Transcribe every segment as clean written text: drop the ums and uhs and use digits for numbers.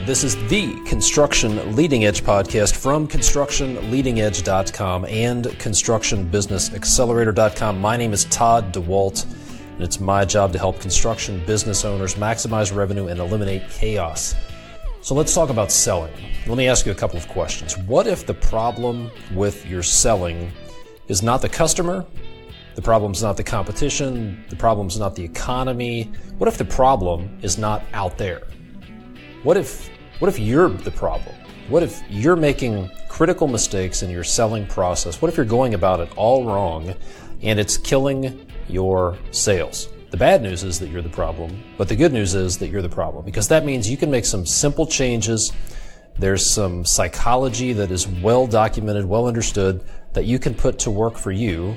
This is the Construction Leading Edge podcast from ConstructionLeadingEdge.com and ConstructionBusinessAccelerator.com. My name is Todd DeWalt, and it's my job to help construction business owners maximize revenue and eliminate chaos. So let's talk about selling. Let me ask you a couple of questions. What if the problem with your selling is not the customer? The problem's not the competition. The problem's not the economy. What if the problem is not out there? What if you're the problem? What if you're making critical mistakes in your selling process? What if you're going about it all wrong and it's killing your sales? The bad news is that you're the problem, but the good news is that you're the problem, because that means you can make some simple changes. There's some psychology that is well documented, well understood, that you can put to work for you,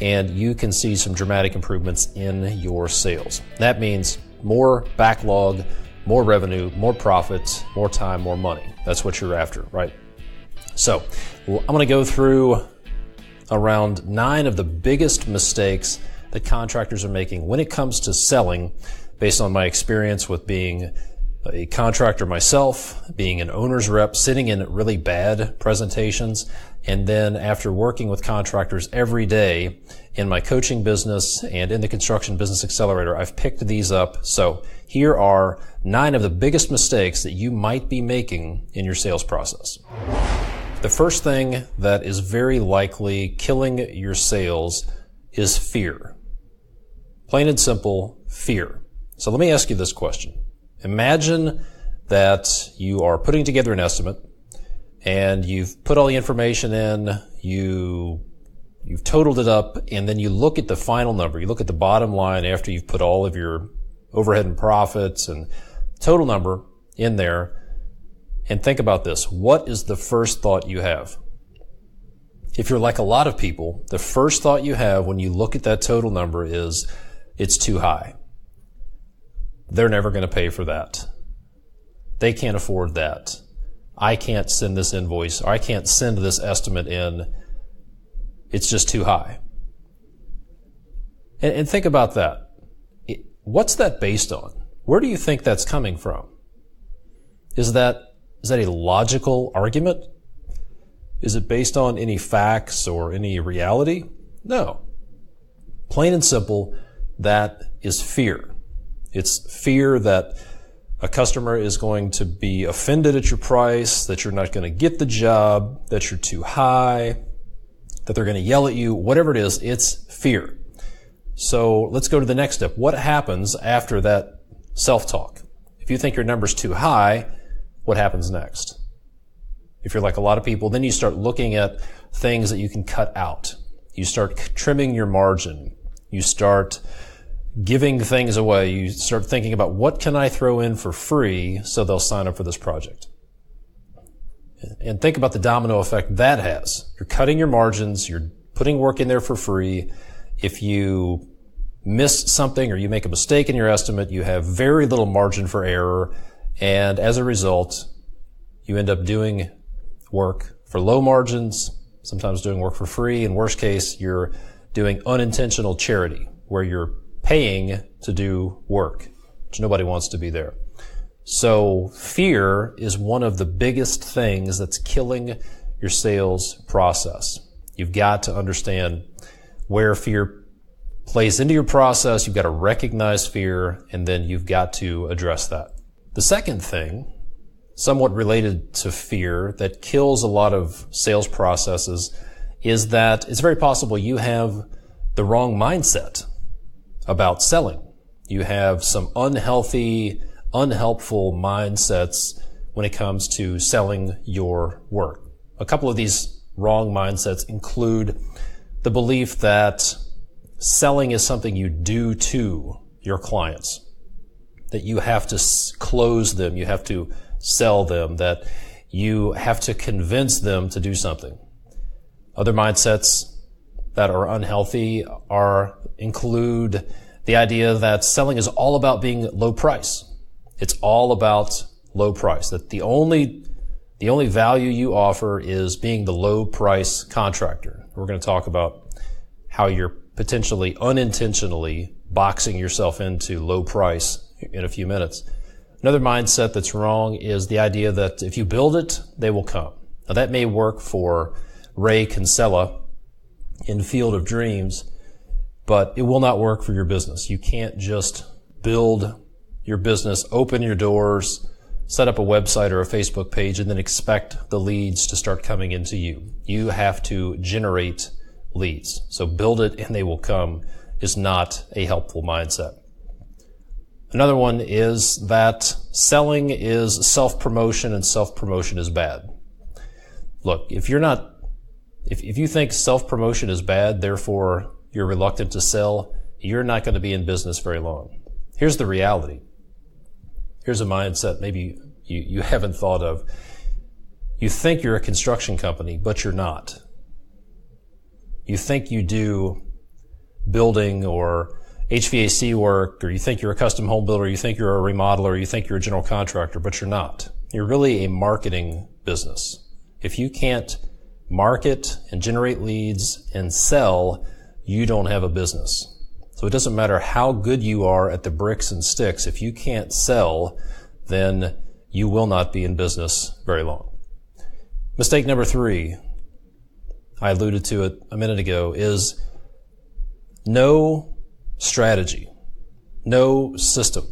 and you can see some dramatic improvements in your sales. That means more backlog, more revenue, more profits, more time, more money. That's what you're after, right? So I'm going to go through around 9 of the biggest mistakes that contractors are making when it comes to selling, based on my experience with being a contractor myself, being an owner's rep, sitting in really bad presentations, and then after working with contractors every day in my coaching business and in the Construction Business Accelerator, I've picked these up. So here are 9 of the biggest mistakes that you might be making in your sales process. The first thing that is very likely killing your sales is fear. Plain and simple, fear. So let me ask you this question. Imagine that you are putting together an estimate and you've put all the information in, you've totaled it up, and then you look at the final number. You look at the bottom line after you've put all of your overhead and profits and total number in there, and think about this. What is the first thought you have? If you're like a lot of people, the first thought you have when you look at that total number is, it's too high. They're never going to pay for that. They can't afford that. I can't send this invoice, or I can't send this estimate in. It's just too high. And think about that. What's that based on? Where do you think that's coming from? Is that a logical argument? Is it based on any facts or any reality? No. Plain and simple, that is fear. It's fear that a customer is going to be offended at your price, that you're not going to get the job, that you're too high, that they're going to yell at you, whatever it is, it's fear. So let's go to the next step. What happens after that self-talk? If you think your number's too high, what happens next? If you're like a lot of people, then you start looking at things that you can cut out. You start trimming your margin. You start giving things away. You start thinking about, what can I throw in for free so they'll sign up for this project? And think about the domino effect that has. You're cutting your margins. You're putting work in there for free. If you miss something or you make a mistake in your estimate, you have very little margin for error. And as a result, you end up doing work for low margins, sometimes doing work for free. In worst case, you're doing unintentional charity, where you're paying to do work, which nobody wants to be there. So fear is one of the biggest things that's killing your sales process. You've got to understand where fear plays into your process. You've got to recognize fear, and then you've got to address that. The second thing, somewhat related to fear, that kills a lot of sales processes is that it's very possible you have the wrong mindset about selling. You have some unhealthy, unhelpful mindsets when it comes to selling your work. A couple of these wrong mindsets include the belief that selling is something you do to your clients, that you have to close them, you have to sell them, that you have to convince them to do something. Other mindsets that are unhealthy include the idea that selling is all about being low price. It's all about low price, that the only value you offer is being the low price contractor. We're going to talk about how you're potentially unintentionally boxing yourself into low price in a few minutes. Another mindset that's wrong is the idea that if you build it, they will come. Now that may work for Ray Kinsella in Field of Dreams, but it will not work for your business. You can't just build your business, open your doors, set up a website or a Facebook page, and then expect the leads to start coming into you. You have to generate leads. So build it and they will come is not a helpful mindset. Another one is that selling is self-promotion and self-promotion is bad. Look, if you think self-promotion is bad, therefore you're reluctant to sell, you're not going to be in business very long. Here's the reality. Here's a mindset maybe you haven't thought of. You think you're a construction company, but you're not. You think you do building or HVAC work, or you think you're a custom home builder, you think you're a remodeler, you think you're a general contractor, but you're not. You're really a marketing business. If you can't market and generate leads and sell, you don't have a business. So it doesn't matter how good you are at the bricks and sticks. If you can't sell, then you will not be in business very long. Mistake number 3, I alluded to it a minute ago, is no strategy, no system.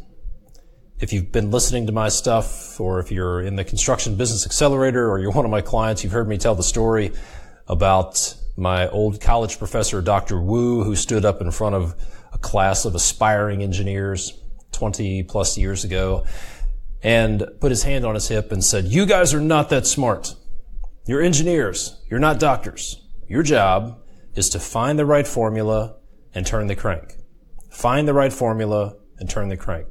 If you've been listening to my stuff, or if you're in the Construction Business Accelerator, or you're one of my clients, you've heard me tell the story about my old college professor, Dr. Wu, who stood up in front of a class of aspiring engineers 20 plus years ago and put his hand on his hip and said, "You guys are not that smart. You're engineers. You're not doctors. Your job is to find the right formula and turn the crank. Find the right formula and turn the crank."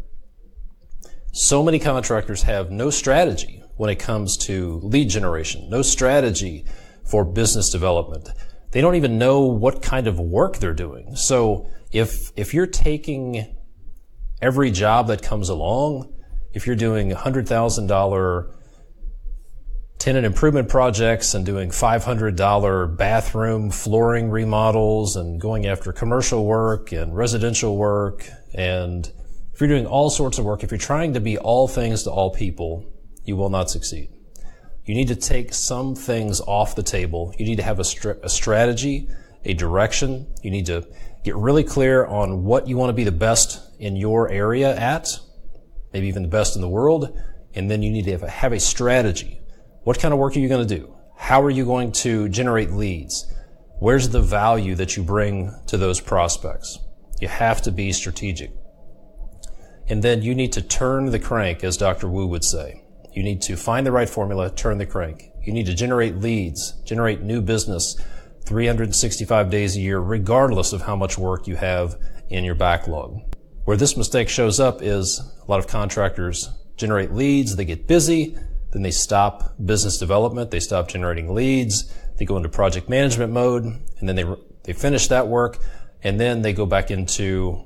So many contractors have no strategy when it comes to lead generation, no strategy for business development. They don't even know what kind of work they're doing. So if you're taking every job that comes along, if you're doing $100,000 tenant improvement projects and doing $500 bathroom flooring remodels and going after commercial work and residential work, and if you're doing all sorts of work, if you're trying to be all things to all people, you will not succeed. You need to take some things off the table. You need to have a strategy, a direction. You need to get really clear on what you want to be the best in your area at, maybe even the best in the world. And then you need to have a strategy. What kind of work are you going to do? How are you going to generate leads? Where's the value that you bring to those prospects? You have to be strategic. And then you need to turn the crank, as Dr. Wu would say. You need to find the right formula, turn the crank. You need to generate leads, generate new business 365 days a year, regardless of how much work you have in your backlog. Where this mistake shows up is a lot of contractors generate leads, they get busy, then they stop business development, they stop generating leads, they go into project management mode, and then they finish that work, and then they go back into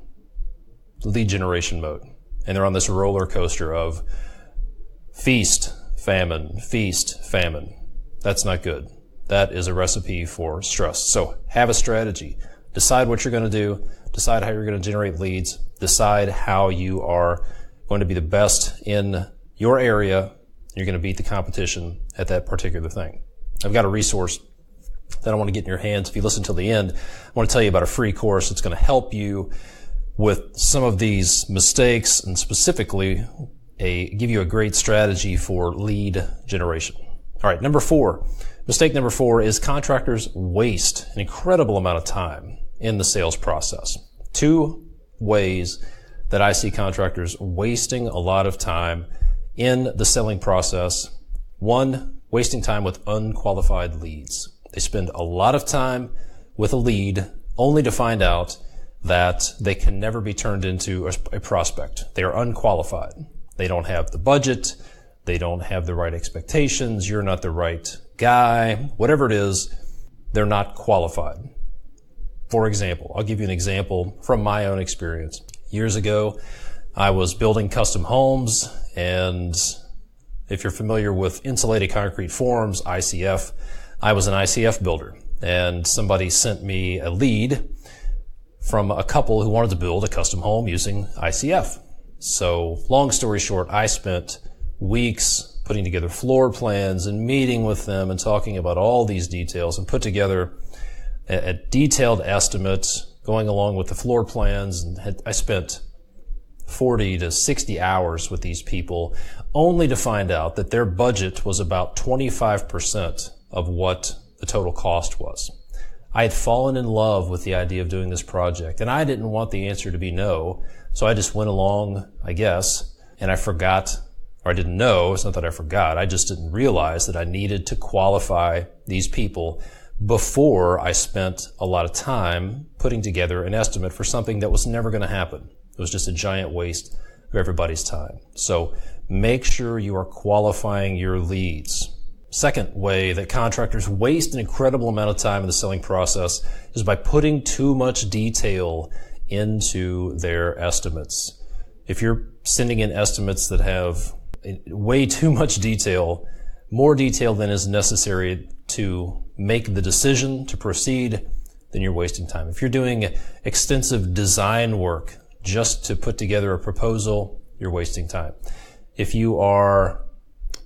lead generation mode. And they're on this roller coaster of feast, famine, feast, famine. That's not good. That is a recipe for stress. So have a strategy. Decide what you're going to do. Decide how you're going to generate leads. Decide how you are going to be the best in your area. You're going to beat the competition at that particular thing. I've got a resource that I want to get in your hands. If you listen till the end, I want to tell you about a free course that's going to help you with some of these mistakes and specifically give you a great strategy for lead generation. All right, mistake number 4 is contractors waste an incredible amount of time in the sales process. 2 ways that I see contractors wasting a lot of time in the selling process. 1, wasting time with unqualified leads. They spend a lot of time with a lead only to find out that they can never be turned into a prospect. They are unqualified. They don't have the budget. They don't have the right expectations. You're not the right guy. Whatever it is, they're not qualified. For example, I'll give you an example from my own experience. Years ago, I was building custom homes, and if you're familiar with insulated concrete forms, ICF, I was an ICF builder, and somebody sent me a lead from a couple who wanted to build a custom home using ICF. So long story short, I spent weeks putting together floor plans and meeting with them and talking about all these details and put together a detailed estimate going along with the floor plans. And I spent 40 to 60 hours with these people only to find out that their budget was about 25% of what the total cost was. I had fallen in love with the idea of doing this project, and I didn't want the answer to be no, so I just went along, I guess, and I forgot, or I didn't know, it's not that I forgot, I just didn't realize that I needed to qualify these people before I spent a lot of time putting together an estimate for something that was never going to happen. It was just a giant waste of everybody's time. So make sure you are qualifying your leads. Second way that contractors waste an incredible amount of time in the selling process is by putting too much detail into their estimates. If you're sending in estimates that have way too much detail, more detail than is necessary to make the decision to proceed, then you're wasting time. If you're doing extensive design work just to put together a proposal, you're wasting time. If you are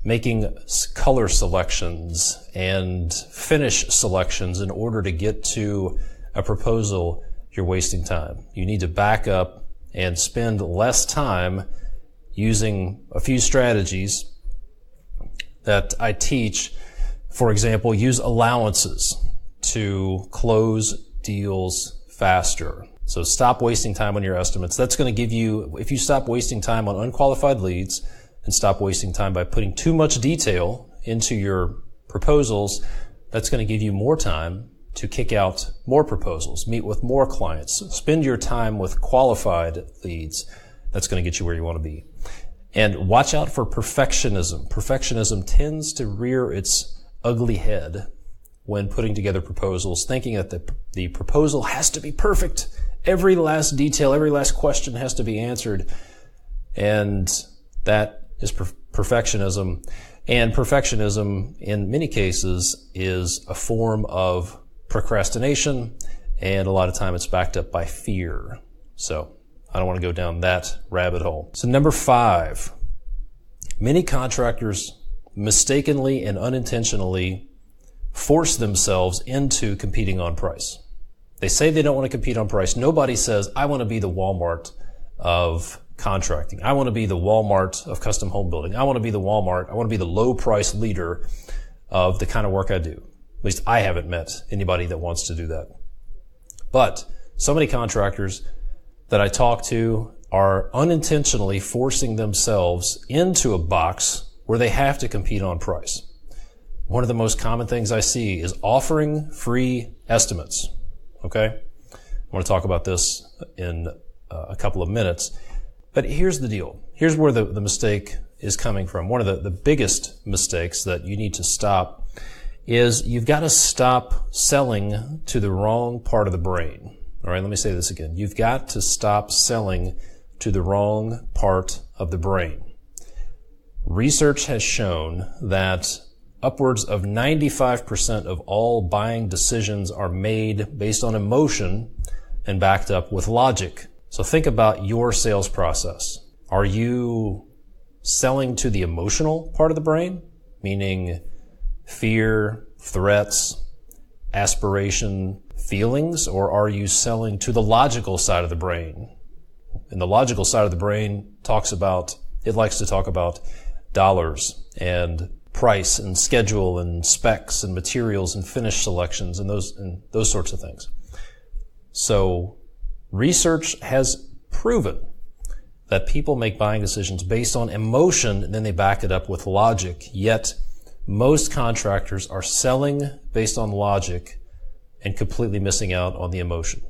making color selections and finish selections in order to get to a proposal, you're wasting time. You need to back up and spend less time using a few strategies that I teach. For example, use allowances to close deals faster. So stop wasting time on your estimates. That's going to give you, if you stop wasting time on unqualified leads and stop wasting time by putting too much detail into your proposals, that's going to give you more time to kick out more proposals, meet with more clients, spend your time with qualified leads. That's going to get you where you want to be. And watch out for perfectionism. Perfectionism tends to rear its ugly head when putting together proposals, thinking that the proposal has to be perfect. Every last detail, every last question has to be answered. And that is perfectionism. And perfectionism, in many cases, is a form of procrastination. And a lot of time it's backed up by fear. So I don't want to go down that rabbit hole. So number 5, many contractors mistakenly and unintentionally force themselves into competing on price. They say they don't want to compete on price. Nobody says, I want to be the Walmart of contracting. I want to be the Walmart of custom home building. I want to be the Walmart. I want to be the low price leader of the kind of work I do. At least I haven't met anybody that wants to do that. But so many contractors that I talk to are unintentionally forcing themselves into a box where they have to compete on price. One of the most common things I see is offering free estimates. Okay? I want to talk about this in a couple of minutes. But here's the deal. Here's where the mistake is coming from. One of the biggest mistakes that you need to stop is you've got to stop selling to the wrong part of the brain. All right, let me say this again. You've got to stop selling to the wrong part of the brain. Research has shown that upwards of 95% of all buying decisions are made based on emotion and backed up with logic. So think about your sales process. Are you selling to the emotional part of the brain, meaning fear, threats, aspiration, feelings, or are you selling to the logical side of the brain? And the logical side of the brain likes to talk about dollars and price and schedule and specs and materials and finish selections and those sorts of things. So research has proven that people make buying decisions based on emotion and then they back it up with logic. Yet most contractors are selling based on logic and completely missing out on the emotion.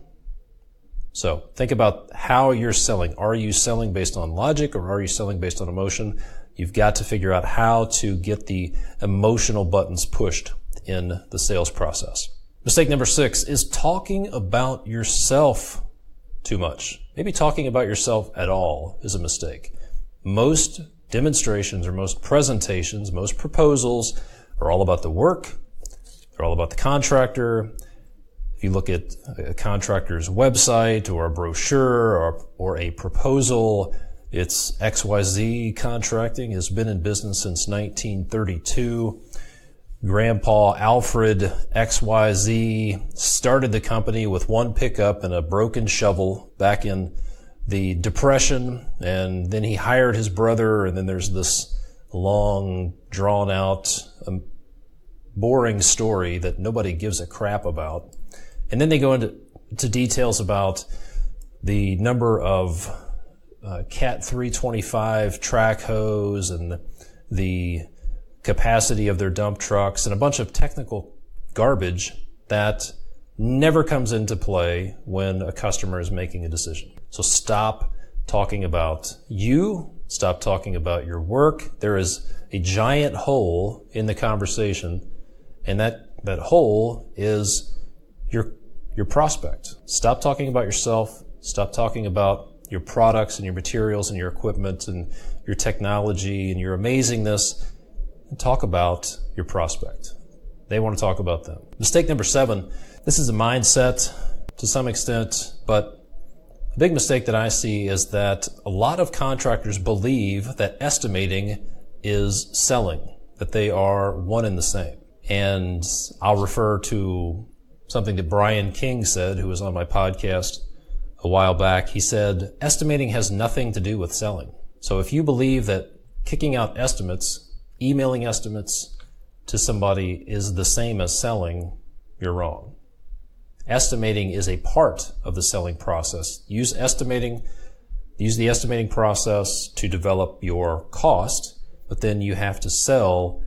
So think about how you're selling. Are you selling based on logic or are you selling based on emotion? You've got to figure out how to get the emotional buttons pushed in the sales process. Mistake number 6 is talking about yourself too much. Maybe talking about yourself at all is a mistake. Most demonstrations or most presentations, most proposals are all about the work. They're all about the contractor. If you look at a contractor's website or a brochure or a proposal, It's XYZ Contracting, has been in business since 1932. Grandpa Alfred XYZ started the company with one pickup and a broken shovel back in the Depression, and then he hired his brother, and then there's this long, drawn-out, boring story that nobody gives a crap about. And then they go into details about the number of Cat 325 track hose and the capacity of their dump trucks and a bunch of technical garbage that never comes into play when a customer is making a decision. So stop talking about you, stop talking about your work. There is a giant hole in the conversation, and that hole is your prospect. Stop talking about yourself, stop talking about your products and your materials and your equipment and your technology and your amazingness, and talk about your prospect. They want to talk about them. Mistake number 7, this is a mindset to some extent, but a big mistake that I see is that a lot of contractors believe that estimating is selling, that they are one and the same. And I'll refer to something that Brian King said, who was on my podcast a while back. He said, estimating has nothing to do with selling. So if you believe that kicking out estimates, emailing estimates to somebody is the same as selling, you're wrong. Estimating is a part of the selling process. Use the estimating process to develop your cost, but then you have to sell.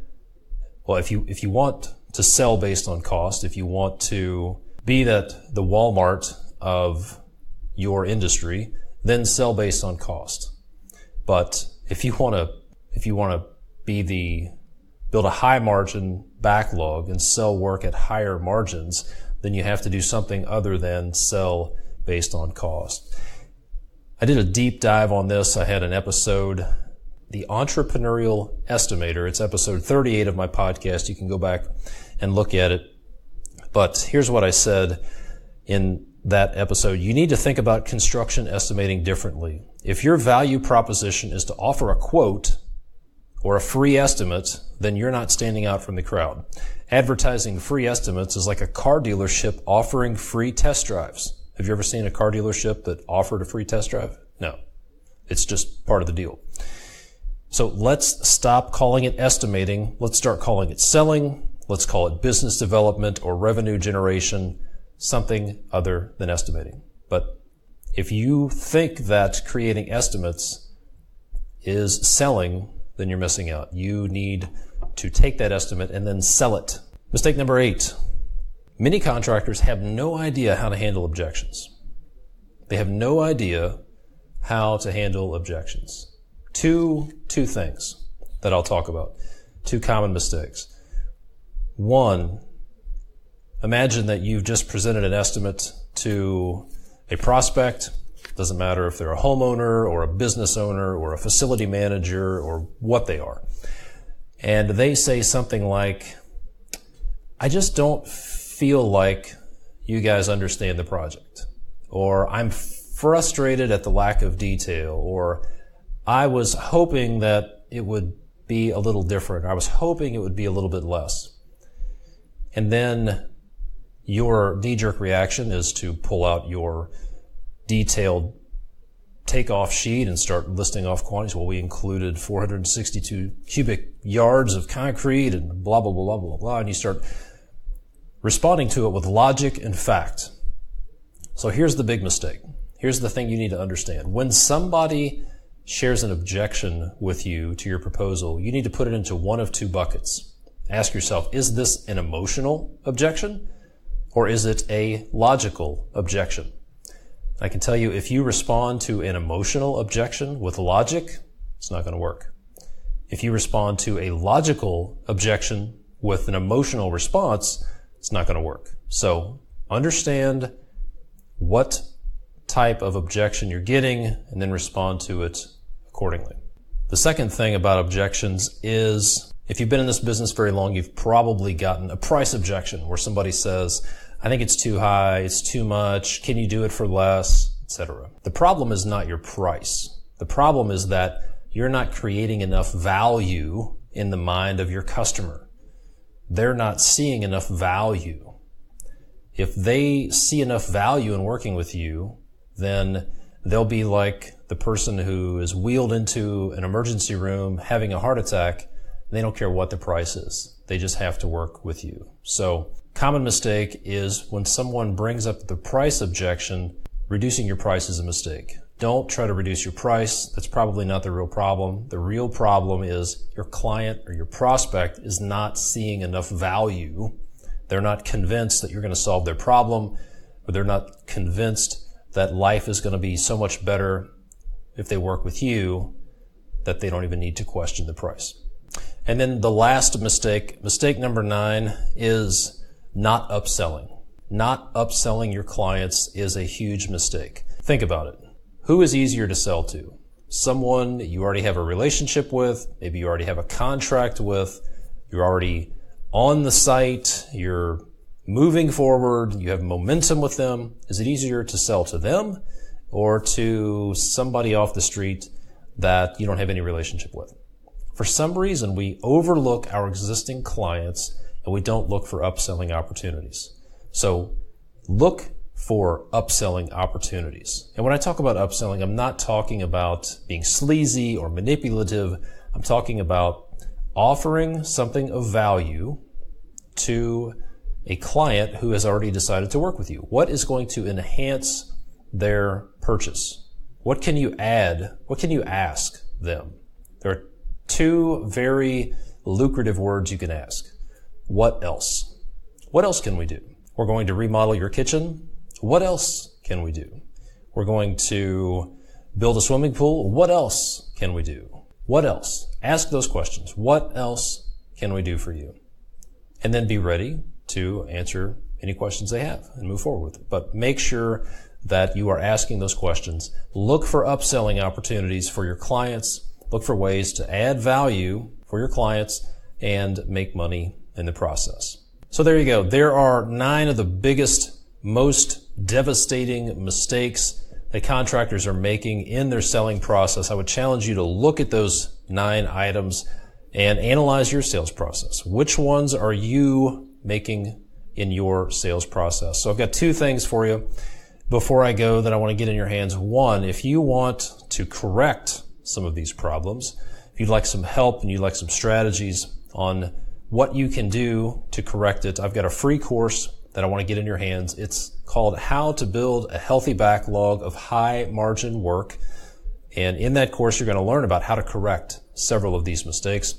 Well, if you want to sell based on cost, if you want to be the Walmart of your industry, then sell based on cost. But if you want to build a high margin backlog and sell work at higher margins, then you have to do something other than sell based on cost. I did a deep dive on this. I had an episode, The Entrepreneurial Estimator. It's episode 38 of my podcast. You can go back and look at it. But here's what I said in that episode. You need to think about construction estimating differently. If your value proposition is to offer a quote or a free estimate, then you're not standing out from the crowd. Advertising free estimates is like a car dealership offering free test drives. Have you ever seen a car dealership that offered a free test drive? No. It's just part of the deal. So let's stop calling it estimating. Let's start calling it selling. Let's call it business development or revenue generation, something other than estimating. But if you think that creating estimates is selling, then you're missing out. You need to take that estimate and then sell it. Mistake number 8. Many contractors have no idea how to handle objections. They have no idea how to handle objections. Two things that I'll talk about. 2 common mistakes. 1, imagine that you've just presented an estimate to a prospect. Doesn't matter if they're a homeowner or a business owner or a facility manager or what they are. And they say something like, I just don't feel like you guys understand the project. Or I'm frustrated at the lack of detail. Or I was hoping that it would be a little different. I was hoping it would be a little bit less. And then your knee-jerk reaction is to pull out your detailed takeoff sheet and start listing off quantities. Well, we included 462 cubic yards of concrete and blah, blah, blah, blah, blah, blah. And you start responding to it with logic and fact. So here's the big mistake. Here's the thing you need to understand. When somebody shares an objection with you to your proposal, you need to put it into one of 2 buckets. Ask yourself, is this an emotional objection or is it a logical objection? I can tell you, if you respond to an emotional objection with logic, it's not going to work. If you respond to a logical objection with an emotional response, it's not going to work. So understand what type of objection you're getting and then respond to it accordingly. The second thing about objections is, if you've been in this business very long, you've probably gotten a price objection where somebody says, I think it's too high, it's too much, can you do it for less, etc. The problem is not your price. The problem is that you're not creating enough value in the mind of your customer. They're not seeing enough value. If they see enough value in working with you, then they'll be like the person who is wheeled into an emergency room having a heart attack. They don't care what the price is. They just have to work with you. So, common mistake is when someone brings up the price objection, reducing your price is a mistake. Don't try to reduce your price. That's probably not the real problem. The real problem is your client or your prospect is not seeing enough value. They're not convinced that you're going to solve their problem, or they're not convinced that life is going to be so much better if they work with you that they don't even need to question the price. And then the last mistake number 9, is not upselling. Not upselling your clients is a huge mistake. Think about it. Who is easier to sell to? Someone you already have a relationship with, maybe you already have a contract with, you're already on the site, you're moving forward, you have momentum with them. Is it easier to sell to them or to somebody off the street that you don't have any relationship with? For some reason, we overlook our existing clients and we don't look for upselling opportunities. So look for upselling opportunities. And when I talk about upselling, I'm not talking about being sleazy or manipulative. I'm talking about offering something of value to a client who has already decided to work with you. What is going to enhance their purchase? What can you add? What can you ask them? There are 2 very lucrative words you can ask. What else? What else can we do? We're going to remodel your kitchen. What else can we do? We're going to build a swimming pool. What else can we do? What else? Ask those questions. What else can we do for you? And then be ready to answer any questions they have and move forward with it. But make sure that you are asking those questions. Look for upselling opportunities for your clients. Look for ways to add value for your clients and make money in the process. So there you go. There are 9 of the biggest, most devastating mistakes that contractors are making in their selling process. I would challenge you to look at those 9 items and analyze your sales process. Which ones are you making in your sales process? So I've got 2 things for you before I go that I want to get in your hands. One, if you want to correct some of these problems, if you'd like some help and you'd like some strategies on what you can do to correct it, I've got a free course that I want to get in your hands. It's called How to Build a Healthy Backlog of High Margin Work. And in that course, you're going to learn about how to correct several of these mistakes.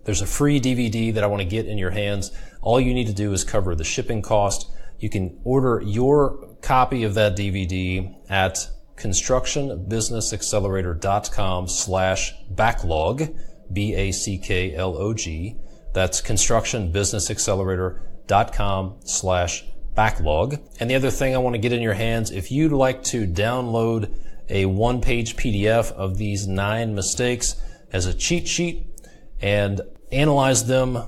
There's a free DVD that I want to get in your hands. All you need to do is cover the shipping cost. You can order your copy of that DVD at constructionbusinessaccelerator.com/backlog, BACKLOG. That's constructionbusinessaccelerator.com/backlog. And the other thing I want to get in your hands, if you'd like to download a 1-page PDF of these 9 mistakes as a cheat sheet and analyze them,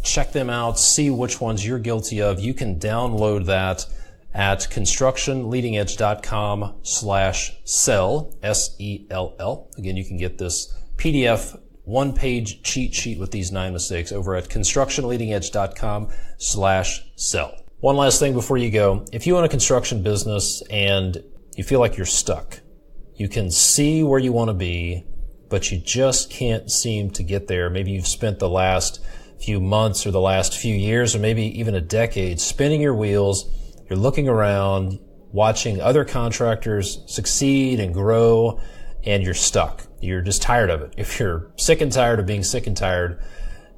check them out, see which ones you're guilty of, you can download that at constructionleadingedge.com/sell, SELL. Again, you can get this PDF 1-page cheat sheet with these 9 mistakes over at constructionleadingedge.com/sell. One last thing before you go. If you own a construction business and you feel like you're stuck, you can see where you want to be, but you just can't seem to get there. Maybe you've spent the last few months or the last few years or maybe even a decade spinning your wheels. You're looking around, watching other contractors succeed and grow, and you're stuck. You're just tired of it. If you're sick and tired of being sick and tired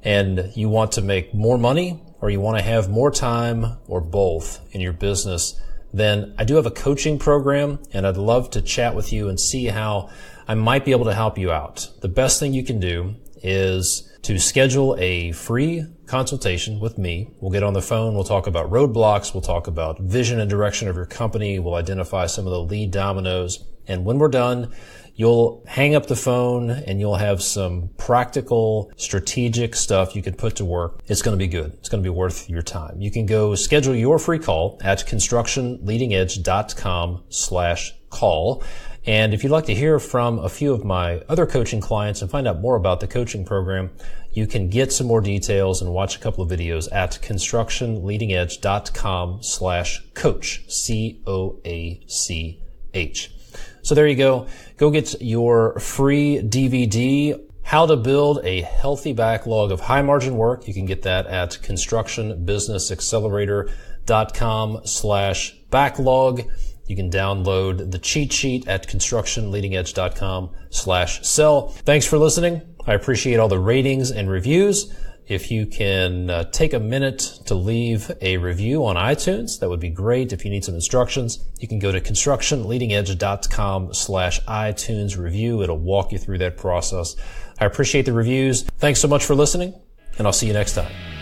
and you want to make more money or you want to have more time or both in your business, then I do have a coaching program and I'd love to chat with you and see how I might be able to help you out. The best thing you can do is to schedule a free consultation with me. We'll get on the phone. We'll talk about roadblocks. We'll talk about vision and direction of your company. We'll identify some of the lead dominoes. And when we're done, you'll hang up the phone and you'll have some practical, strategic stuff you can put to work. It's going to be good. It's going to be worth your time. You can go schedule your free call at constructionleadingedge.com/call. And if you'd like to hear from a few of my other coaching clients and find out more about the coaching program, you can get some more details and watch a couple of videos at constructionleadingedge.com/coach, COACH. So there you go. Go get your free DVD, How to Build a Healthy Backlog of High Margin Work. You can get that at constructionbusinessaccelerator.com/backlog. You can download the cheat sheet at constructionleadingedge.com/sell. Thanks for listening. I appreciate all the ratings and reviews. If you can take a minute to leave a review on iTunes, that would be great. If you need some instructions, you can go to constructionleadingedge.com/iTunes review. It'll walk you through that process. I appreciate the reviews. Thanks so much for listening, and I'll see you next time.